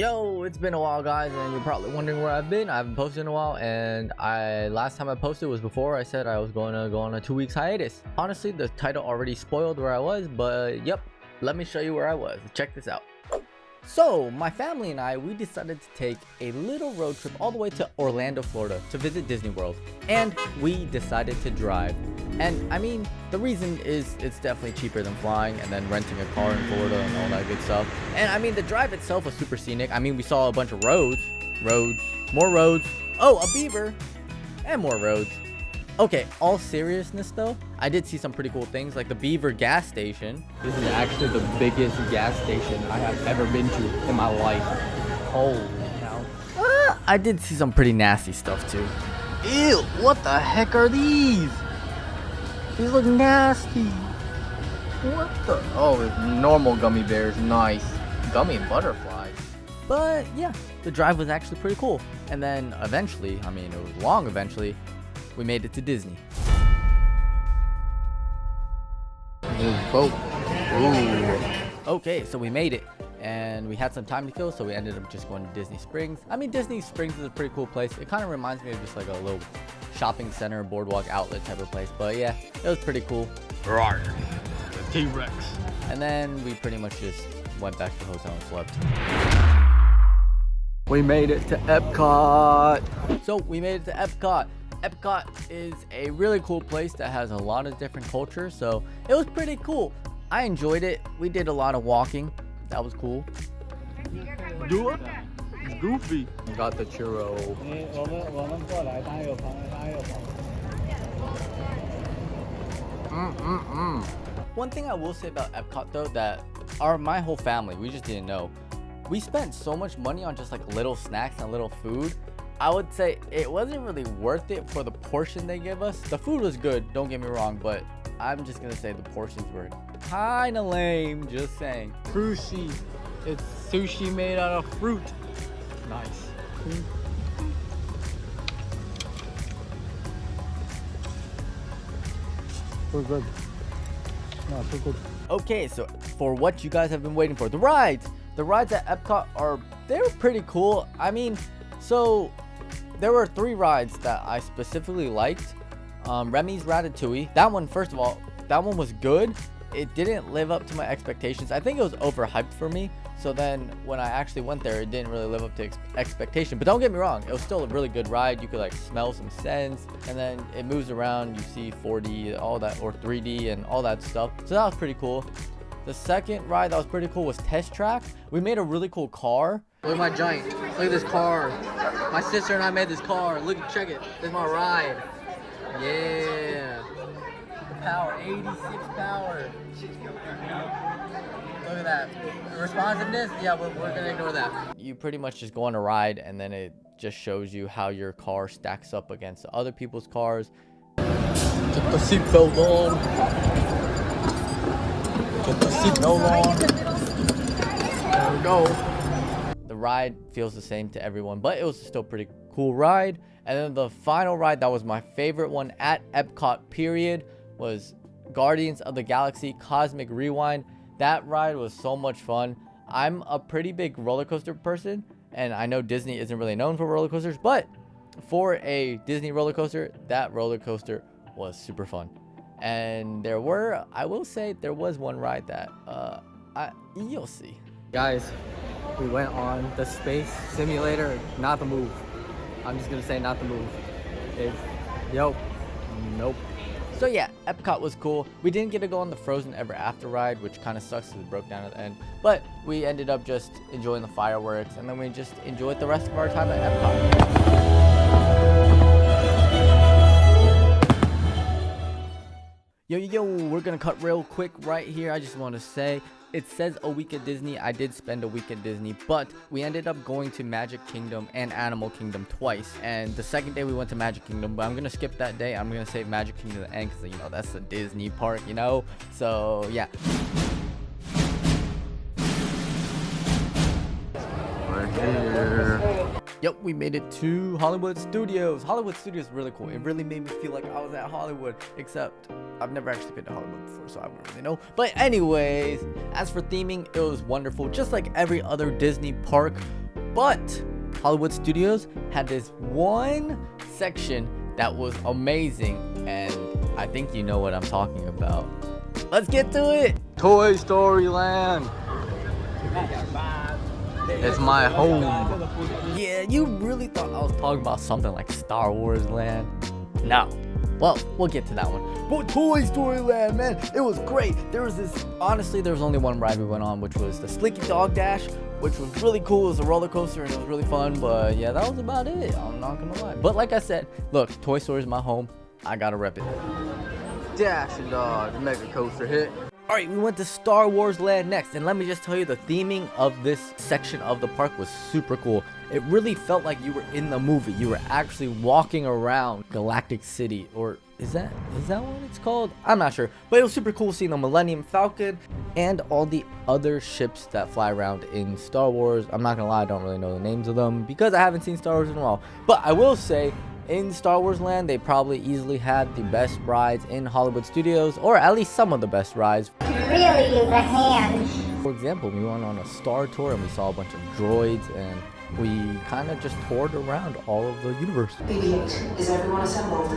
Yo, it's been a while, guys, and you're probably wondering where I've been. I haven't posted in a while, and last time I posted was before I said I was going to go on a 2 weeks hiatus. Honestly, the title already spoiled where I was, but yep, let me show you where I was. Check this out. So my family and I, we decided to take a little road trip all the way to Orlando, Florida to visit Disney World, and we decided to drive. And I mean, the reason is it's definitely cheaper than flying and then renting a car in Florida and all that good stuff. And I mean, the drive itself was super scenic. I mean, we saw a bunch of roads, more roads, oh, a beaver, and more roads. Okay, all seriousness though, I did see some pretty cool things like the Beaver gas station. This is actually the biggest gas station I have ever been to in my life. Holy cow. I did see some pretty nasty stuff too. Ew, what the heck are these? These look nasty. What the? Oh, it's normal gummy bears, nice. Gummy butterflies. But yeah, the drive was actually pretty cool. And then eventually, I mean, it was long eventually, we made it to Disney. This boat. Ooh. Okay, so we made it. And we had some time to kill, so we ended up just going to Disney Springs. I mean, Disney Springs is a pretty cool place. It kind of reminds me of just like a little shopping center, boardwalk outlet type of place. But yeah, it was pretty cool. Roar. The T-Rex. And then we pretty much just went back to the hotel and slept. We made it to Epcot. So we made it to Epcot. Epcot is a really cool place that has a lot of different cultures, so it was pretty cool. I enjoyed it. We did a lot of walking. That was cool. Do it? It's goofy. Got the churro. One thing I will say about Epcot though, that my whole family, we just didn't know. We spent so much money on just like little snacks and little food. I would say it wasn't really worth it for the portion they give us. The food was good, don't get me wrong, but I'm just gonna say the portions were kinda lame, just saying. Sushi. It's sushi made out of fruit. Nice. We're good. No, so good. Okay, so for what you guys have been waiting for, the rides at Epcot they're pretty cool. I mean, so there were 3 rides that I specifically liked. Remy's Ratatouille. That one, first of all, that one was good. It didn't live up to my expectations. I think it was overhyped for me. So then when I actually went there, it didn't really live up to expectation. But don't get me wrong, it was still a really good ride. You could like smell some scents, and then it moves around. You see 4D, all that, or 3D and all that stuff. So that was pretty cool. The second ride that was pretty cool was Test Track. We made a really cool car. Look at my giant. Look at this car. My sister and I made this car. Look, check it. This is my ride. Yeah. Power, 86 power. Look at that. Responsiveness, yeah, we're gonna ignore that. You pretty much just go on a ride and then it just shows you how your car stacks up against other people's cars. Get the seatbelt on. Get the seatbelt on. There we go. The ride feels the same to everyone, but it was still a pretty cool ride. And then the final ride that was my favorite one at Epcot period was Guardians of the Galaxy Cosmic Rewind. That ride was so much fun. I'm a pretty big roller coaster person, and I know Disney isn't really known for roller coasters, but for a Disney roller coaster, that roller coaster was super fun. And I will say there was one ride that you'll see. Guys, we went on the space simulator, not the move. I'm just gonna say not the move. Nope. So yeah, Epcot was cool. We didn't get to go on the Frozen Ever After ride, which kind of sucks because it broke down at the end. But we ended up just enjoying the fireworks, and then we just enjoyed the rest of our time at Epcot. Yo, we're gonna cut real quick right here. I just want to say, it says a week at Disney. I did spend a week at Disney, but we ended up going to Magic Kingdom and Animal Kingdom twice. And the second day we went to Magic Kingdom, but I'm going to skip that day. I'm going to save Magic Kingdom at the end because, you know, that's the Disney park, you know? So, yeah. We're here. Yep, we made it to Hollywood Studios. Hollywood Studios is really cool. It really made me feel like I was at Hollywood, except I've never actually been to Hollywood before, so I wouldn't really know. But anyways, as for theming, it was wonderful. Just like every other Disney park, But Hollywood Studios had this one section that was amazing, and I think you know what I'm talking about. Let's get to it. Toy Story Land. It's my home. Yeah, you really thought I was talking about something like Star Wars Land? No. Well, we'll get to that one. But Toy Story Land, man, it was great. Honestly, there was only one ride we went on, which was the Slinky Dog Dash, which was really cool. It was a roller coaster and it was really fun. But yeah, that was about it. I'm not gonna lie. But like I said, look, Toy Story is my home. I gotta rep it. Dash and Dodge Mega Coaster hit. All right, we went to Star Wars Land next, and let me just tell you, the theming of this section of the park was super cool. It really felt like you were in the movie. You were actually walking around Galactic City, or is that what it's called? I'm not sure, but it was super cool seeing the Millennium Falcon and all the other ships that fly around in Star Wars. I'm not gonna lie, I don't really know the names of them because I haven't seen Star Wars in a while, but I will say, in Star Wars Land, they probably easily had the best rides in Hollywood Studios, or at least some of the best rides. Really use a hand. For example, we went on a Star Tour and we saw a bunch of droids, and we kind of just toured around all of the universe. BB-8, is everyone assembled?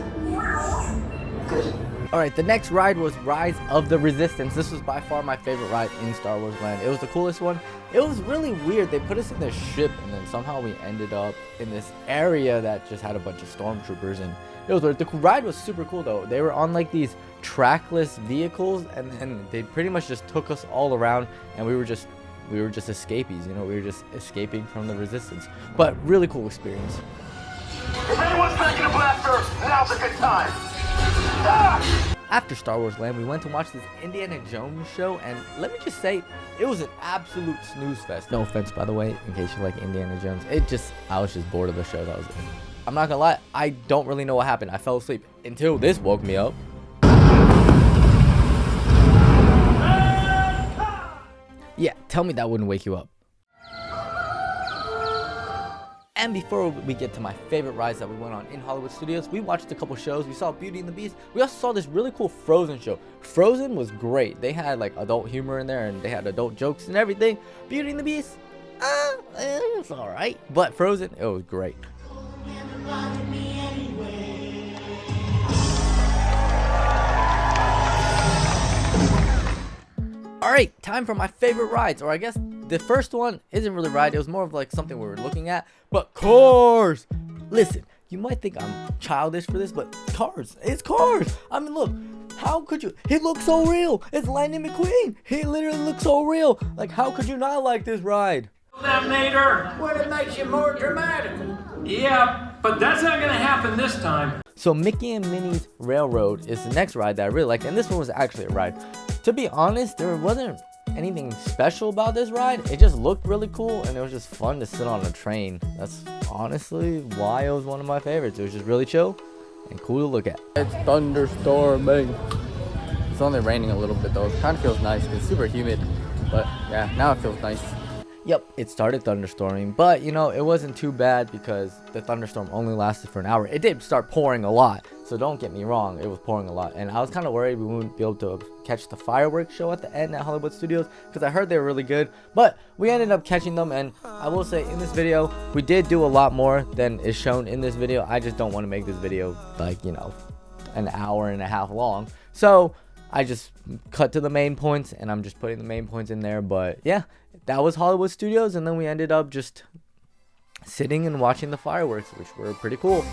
Good. Alright, the next ride was Rise of the Resistance. This was by far my favorite ride in Star Wars Land. It was the coolest one. It was really weird. They put us in this ship and then somehow we ended up in this area that just had a bunch of stormtroopers, and it was weird. The ride was super cool though. They were on like these trackless vehicles, and then they pretty much just took us all around, and we were just escapees, you know, we were just escaping from the Resistance. But really cool experience. If anyone's packing a blaster, now's a good time. After Star Wars Land, we went to watch this Indiana Jones show, and let me just say, it was an absolute snooze fest. No offense, by the way, in case you like Indiana Jones. I was just bored of the show. That was it. I'm not gonna lie, I don't really know what happened. I fell asleep until this woke me up. Yeah, tell me that wouldn't wake you up. And before we get to my favorite rides that we went on in Hollywood Studios, we watched a couple shows. We saw Beauty and the Beast. We also saw this really cool Frozen show. Frozen was great. They had like adult humor in there, and they had adult jokes and everything. Beauty and the Beast, it was alright. But Frozen, it was great. Alright, time for my favorite rides, or I guess the first one isn't really a ride, it was more of like something we were looking at, but Cars! Listen, you might think I'm childish for this, but Cars, it's Cars! I mean, look, how could you, he looks so real! It's Lightning McQueen! He literally looks so real! Like, how could you not like this ride? That Mater. Well, it makes you more dramatic. Yeah, but that's not gonna happen this time. So Mickey and Minnie's Railroad is the next ride that I really liked, and this one was actually a ride. To be honest, there wasn't anything special about this ride. It just looked really cool, and it was just fun to sit on a train. That's honestly why it was one of my favorites. It was just really chill and cool to look at. It's thunderstorming. It's only raining a little bit though. It kind of feels nice. It's super humid, but yeah, now it feels nice. Yep, it started thunderstorming, but you know, it wasn't too bad because the thunderstorm only lasted for an hour. It did start pouring a lot, so don't get me wrong, it was pouring a lot. And I was kind of worried we wouldn't be able to catch the fireworks show at the end at Hollywood Studios because I heard they were really good, but we ended up catching them. And I will say, in this video, we did do a lot more than is shown in this video. I just don't want to make this video like, you know, an hour and a half long. So I just cut to the main points, and I'm just putting the main points in there. But yeah, that was Hollywood Studios, and then we ended up just sitting and watching the fireworks, which were pretty cool.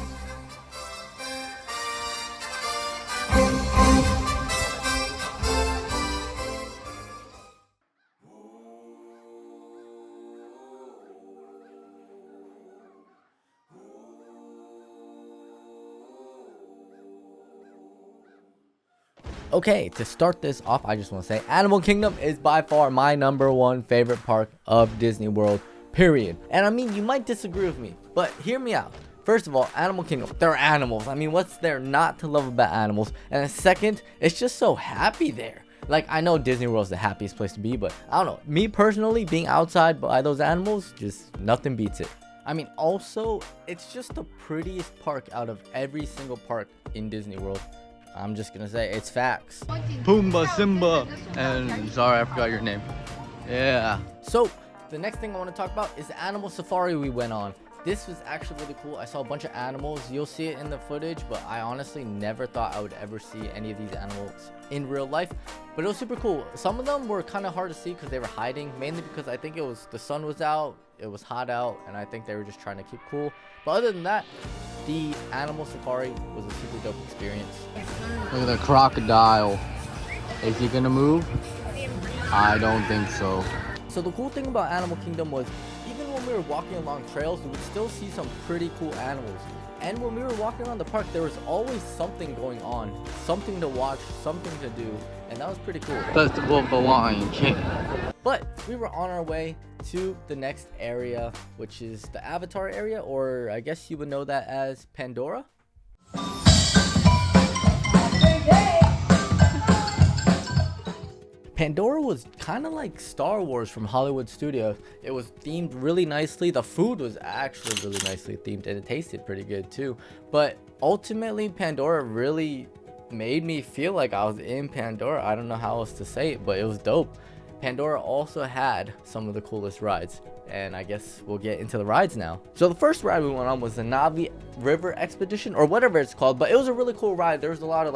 Okay, to start this off, I just want to say Animal Kingdom is by far my #1 favorite park of Disney World, period. And I mean, you might disagree with me, but hear me out. First of all, Animal Kingdom, they're animals. I mean, what's there not to love about animals? And second, it's just so happy there. Like, I know Disney World's the happiest place to be, but I don't know. Me personally, being outside by those animals, just nothing beats it. I mean, also, it's just the prettiest park out of every single park in Disney World. I'm just gonna say it's facts. Pumbaa, Simba, and sorry, I forgot your name. Yeah. So The next thing I want to talk about is the animal safari we went on. This was actually really cool. I saw a bunch of animals. You'll see it in the footage, but I honestly never thought I would ever see any of these animals in real life. But it was super cool. Some of them were kind of hard to see because they were hiding, mainly because I think the sun was out, it was hot out, and I think they were just trying to keep cool. But other than that, the animal safari was a super dope experience. Look at the crocodile. Is he gonna move? I don't think so. So the cool thing about Animal Kingdom was even when we were walking along trails, we would still see some pretty cool animals. And when we were walking around the park, there was always something going on, something to watch, something to do, and that was pretty cool. Festival of the Lion King. But we were on our way to the next area, which is the Avatar area, or I guess you would know that as Pandora. Pandora was kind of like Star Wars from Hollywood Studios. It was themed really nicely. The food was actually really nicely themed, and it tasted pretty good too. But ultimately, Pandora really made me feel like I was in Pandora. I don't know how else to say it, but it was dope. Pandora also had some of the coolest rides, and I guess we'll get into the rides now. So the first ride we went on was the Navi River Expedition, or whatever it's called, but it was a really cool ride. There was a lot of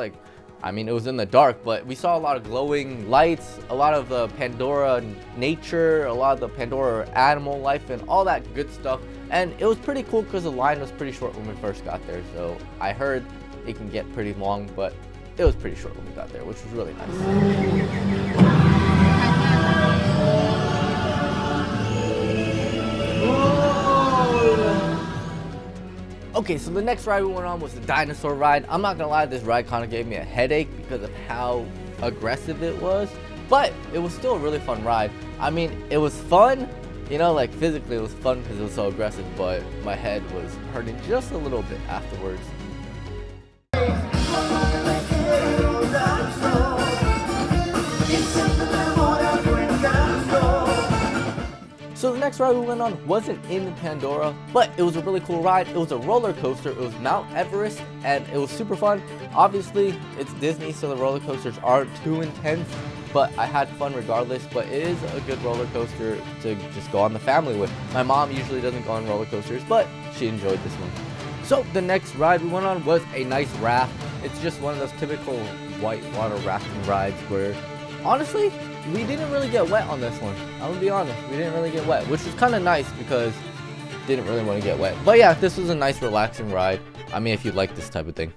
it was in the dark, but we saw a lot of glowing lights, a lot of the Pandora nature, a lot of the Pandora animal life, and all that good stuff. And it was pretty cool because the line was pretty short when we first got there. So I heard it can get pretty long, but it was pretty short when we got there, which was really nice. Okay, so the next ride we went on was the dinosaur ride. I'm not gonna lie, this ride kind of gave me a headache because of how aggressive it was, but it was still a really fun ride. I mean, it was fun, you know, like physically it was fun because it was so aggressive, but my head was hurting just a little bit afterwards. So the next ride we went on wasn't in Pandora, but it was a really cool ride. It was a roller coaster. It was Mount Everest, and it was super fun. Obviously, it's Disney, so the roller coasters aren't too intense, but I had fun regardless. But it is a good roller coaster to just go on the family with. My mom usually doesn't go on roller coasters, but she enjoyed this one. So the next ride we went on was a nice raft. It's just one of those typical whitewater rafting rides where, honestly, we didn't really get wet on this one. I'm gonna be honest, we didn't really get wet, which was kind of nice because didn't really want to get wet. But yeah, this was a nice relaxing ride. I mean, if you like this type of thing.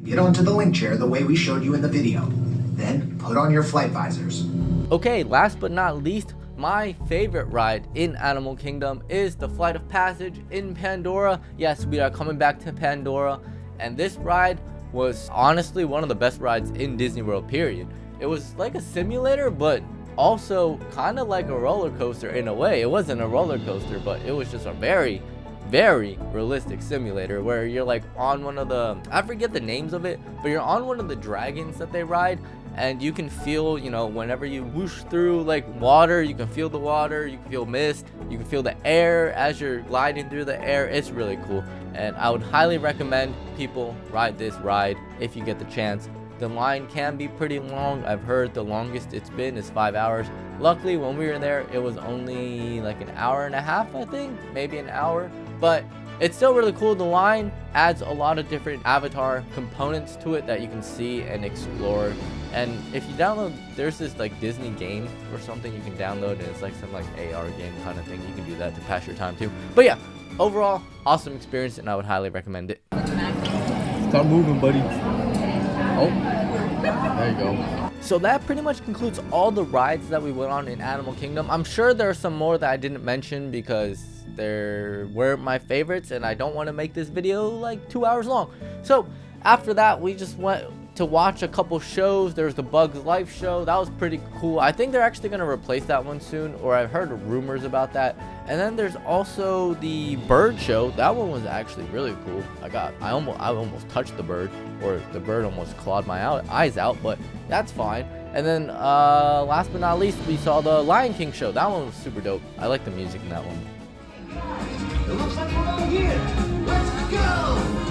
Get onto the link chair the way we showed you in the video. Then put on your flight visors. Okay, last but not least, my favorite ride in Animal Kingdom is the Flight of Passage in Pandora. Yes, we are coming back to Pandora, and this ride was honestly one of the best rides in Disney World, period. It was like a simulator, but also kind of like a roller coaster in a way. It wasn't a roller coaster, but it was just a very, very realistic simulator where you're like on one of the, I forget the names of it, but you're on one of the dragons that they ride, and you can feel, you know, whenever you whoosh through like water, you can feel the water, you can feel mist, you can feel the air as you're gliding through the air. It's really cool, and I would highly recommend people ride this ride if you get the chance. The line can be pretty long. I've heard the longest it's been is 5 hours. Luckily, when we were there, it was only like an hour and a half, I think, maybe an hour. But it's still really cool. The line adds a lot of different Avatar components to it that you can see and explore. And if you download, there's this like Disney game or something you can download, and it's like some like AR game kind of thing. You can do that to pass your time too. But yeah, overall, awesome experience, and I would highly recommend it. Stop moving, buddy. Oh, there you go. So that pretty much concludes all the rides that we went on in Animal Kingdom. I'm sure there are some more that I didn't mention because they weren't my favorites, and I don't want to make this video like 2 hours long. So after that, we just went to watch a couple shows. There's the Bugs Life show. That was pretty cool. I think they're actually going to replace that one soon, or I've heard rumors about that. And then there's also the bird show. That one was actually really cool. I almost touched the bird, or the bird almost clawed my eyes out, but that's fine. And then last but not least, we saw the Lion King show. That one was super dope. I like the music in that one. It looks like we're all here. Let's go!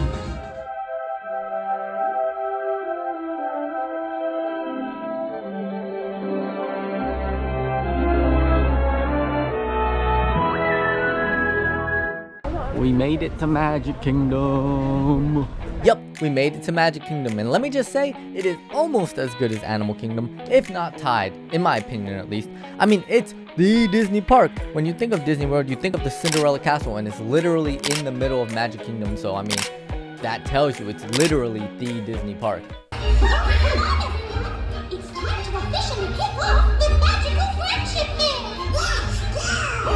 We made it to Magic Kingdom. Yep, we made it to Magic Kingdom, and let me just say, it is almost as good as Animal Kingdom, if not tied, in my opinion at least. I mean, it's the Disney park. When you think of Disney World, you think of the Cinderella Castle, and it's literally in the middle of Magic Kingdom, so I mean, that tells you it's literally the Disney park. It's time to officially kick off the magical friendship fair! Let's go! I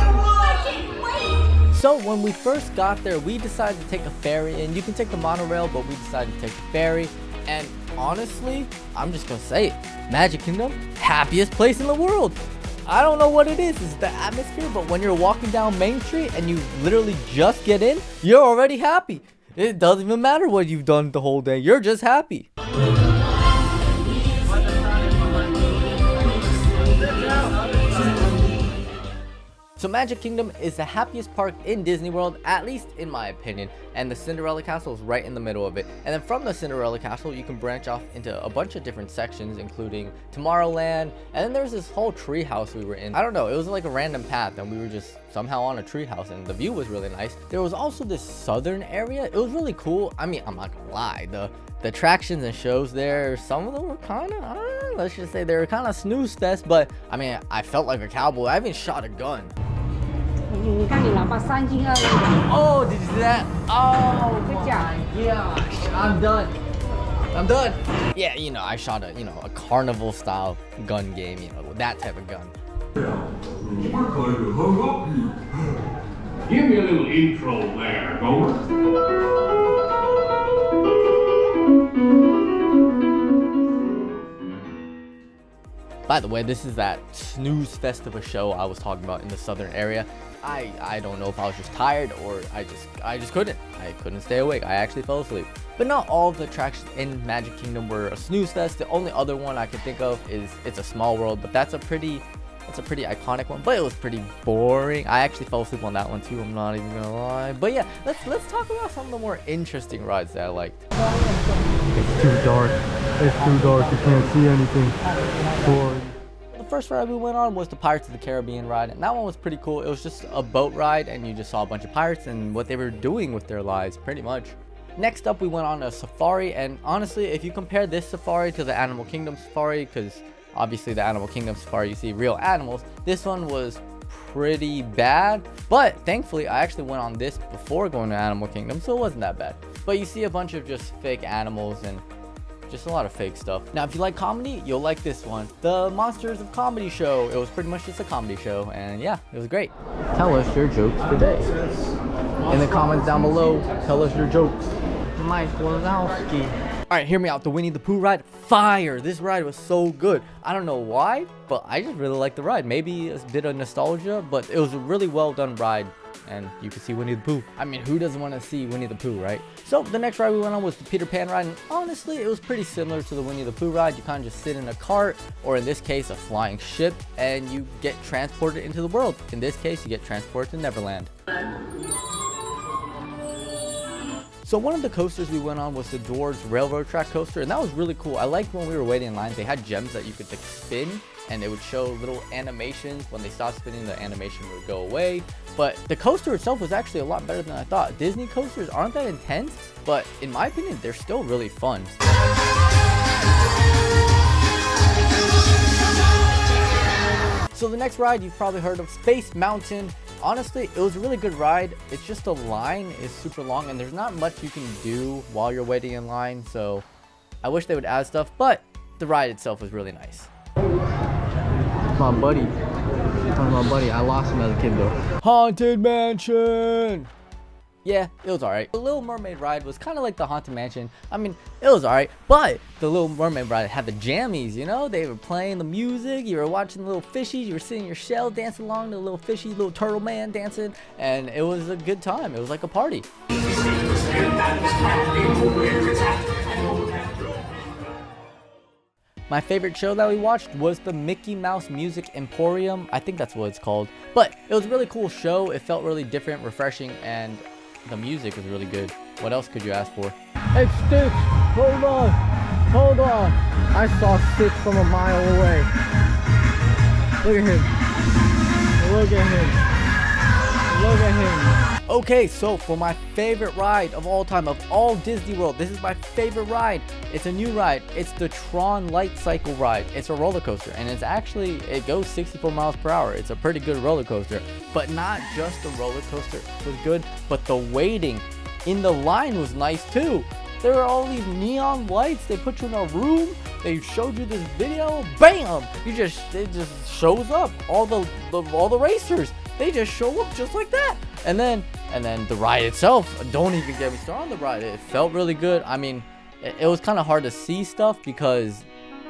can't wait! So when we first got there, we decided to take a ferry, and you can take the monorail, but we decided to take the ferry. And honestly, I'm just gonna say it, Magic Kingdom, happiest place in the world. I don't know what it is, it's the atmosphere, but when you're walking down Main Street and you literally just get in, you're already happy. It doesn't even matter what you've done the whole day, you're just happy. So Magic Kingdom is the happiest park in Disney World, at least in my opinion, and the Cinderella Castle is right in the middle of it. And then from the Cinderella Castle, you can branch off into a bunch of different sections, including Tomorrowland, and then there's this whole tree house we were in. I don't know, it was like a random path, and we were just somehow on a tree house, and the view was really nice. There was also this southern area, it was really cool. I mean, I'm not gonna lie, the attractions and shows there, some of them were kind of, let's just say they were kind of snooze fest, but I mean, I felt like a cowboy. I even shot a gun. Oh, did you see that? Oh my gosh, I'm done. Yeah, you know, I shot a carnival style gun game, that type of gun. We're kind of hung up here. Give me a little intro there, Gomer. By the way, this is that snooze fest of a show I was talking about in the southern area. I don't know if I was just tired or I just couldn't. I couldn't stay awake. I actually fell asleep. But not all of the attractions in Magic Kingdom were a snooze fest. The only other one I could think of is It's a Small World, but that's a pretty iconic one, but it was pretty boring. I actually fell asleep on that one too, I'm not even gonna lie. But yeah, let's talk about some of the more interesting rides that I liked. It's too dark. It's too dark. You can't see anything. Boring. The first ride we went on was the Pirates of the Caribbean ride, and that one was pretty cool. It was just a boat ride, and you just saw a bunch of pirates and what they were doing with their lives, pretty much. Next up, we went on a safari, and honestly, if you compare this safari to the Animal Kingdom safari, because obviously the Animal Kingdom safari you see real animals, this one was pretty bad, but thankfully I actually went on this before going to Animal Kingdom, so it wasn't that bad. But you see a bunch of just fake animals and just a lot of fake stuff. Now if you like comedy, you'll like this one, the Monsters of Comedy show. It was pretty much just a comedy show, and yeah, it was great. Tell us your jokes today in the comments down below. Tell us your jokes. Mike Wazowski. Alright, hear me out. The Winnie the Pooh ride, fire! This ride was so good. I don't know why, but I just really liked the ride. Maybe a bit of nostalgia, but it was a really well done ride. And you could see Winnie the Pooh. I mean, who doesn't want to see Winnie the Pooh, right? So the next ride we went on was the Peter Pan ride, and honestly, it was pretty similar to the Winnie the Pooh ride. You kind of just sit in a cart, or in this case, a flying ship, and you get transported into the world. In this case, you get transported to Neverland. So one of the coasters we went on was the Dwarves Railroad Track coaster, and that was really cool. I liked when we were waiting in line, they had gems that you could like spin, and it would show little animations. When they stopped spinning, the animation would go away. But the coaster itself was actually a lot better than I thought. Disney coasters aren't that intense, but in my opinion, they're still really fun. So the next ride you've probably heard of, Space Mountain. Honestly, it was a really good ride. It's just the line is super long and there's not much you can do while you're waiting in line. So I wish they would add stuff, but the ride itself was really nice. My buddy. I lost him as a kid though. Haunted Mansion. Yeah, it was alright. The Little Mermaid ride was kind of like the Haunted Mansion. I mean, it was alright, but the Little Mermaid ride had the jammies, you know? They were playing the music, you were watching the little fishies, you were sitting in your shell dancing along to the little fishy, little turtle man dancing, and it was a good time. It was like a party. My favorite show that we watched was the Mickey Mouse Music Emporium. I think that's what it's called. But it was a really cool show. It felt really different, refreshing, and the music was really good. What else could you ask for? Hey, Stitch, hold on. I saw Stitch from a mile away. Look at him. Okay, so for my favorite ride of all time, of all Disney World, this is my favorite ride. It's a new ride. It's the Tron Light Cycle ride. It's a roller coaster, and it's actually, it goes 64 miles per hour. It's a pretty good roller coaster, but not just the roller coaster was good, but the waiting in the line was nice too. There are all these neon lights. They put you in a room. They showed you this video. Bam! It just shows up. All the racers. They just show up just like that. And then the ride itself. Don't even get me started on the ride. It felt really good. I mean, it was kind of hard to see stuff because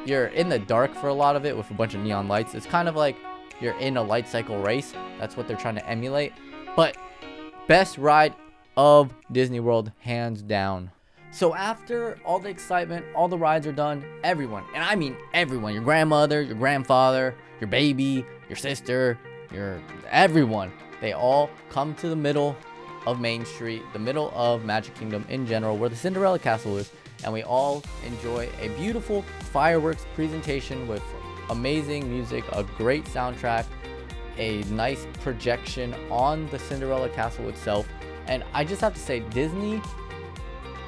you're in the dark for a lot of it with a bunch of neon lights. It's kind of like you're in a light cycle race. That's what they're trying to emulate. But best ride of Disney World, hands down. So after all the excitement, all the rides are done, everyone, and I mean everyone, your grandmother, your grandfather, your baby, your sister, everyone, they all come to the middle of Main Street, the middle of Magic Kingdom in general, where the Cinderella Castle is, and we all enjoy a beautiful fireworks presentation with amazing music, a great soundtrack, a nice projection on the Cinderella Castle itself. And I just have to say, Disney,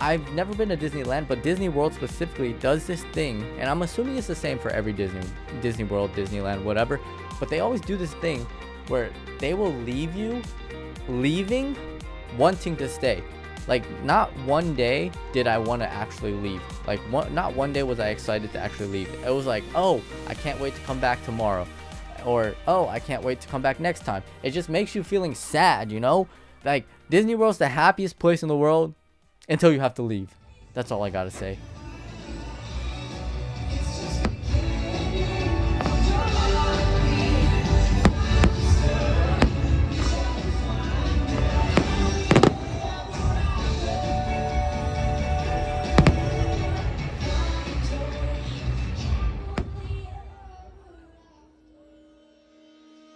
I've never been to Disneyland, but Disney World specifically does this thing, and I'm assuming it's the same for every Disney World, Disneyland, whatever, but they always do this thing where they will leave you leaving wanting to stay. Like, not one day did I want to actually leave. Like, not one day was I excited to actually leave. It was like, oh, I can't wait to come back tomorrow, or oh, I can't wait to come back next time. It just makes you feeling sad, you know? Like, Disney World's the happiest place in the world until you have to leave. That's all I gotta say.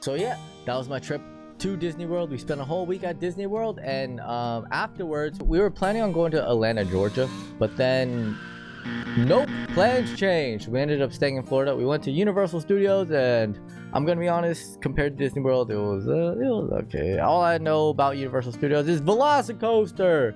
So yeah, that was my trip to Disney World. We spent a whole week at Disney World, and afterwards we were planning on going to Atlanta, Georgia, but then nope, plans changed. We ended up staying in Florida. We went to Universal Studios, and I'm gonna be honest, compared to Disney World, it was okay. All I know about Universal Studios is Velocicoaster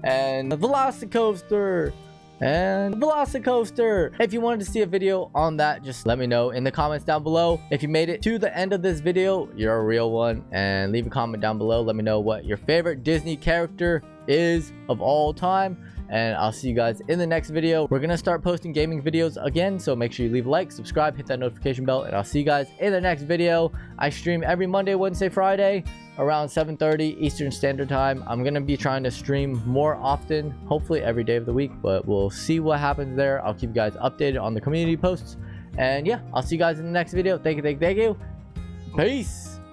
and Velocicoaster and Velocicoaster. If you wanted to see a video on that, just let me know in the comments down below. If you made it to the end of this video, you're a real one, and leave a comment down below. Let me know what your favorite Disney character is of all time, and I'll see you guys in the next video. We're gonna start posting gaming videos again, so make sure you leave a like, subscribe, hit that notification bell, and I'll see you guys in the next video. I stream every Monday, Wednesday, Friday around 7:30 Eastern Standard Time. I'm gonna be trying to stream more often, hopefully every day of the week, but we'll see what happens there. I'll keep you guys updated on the community posts, and yeah, I'll see you guys in the next video. Thank you. Peace.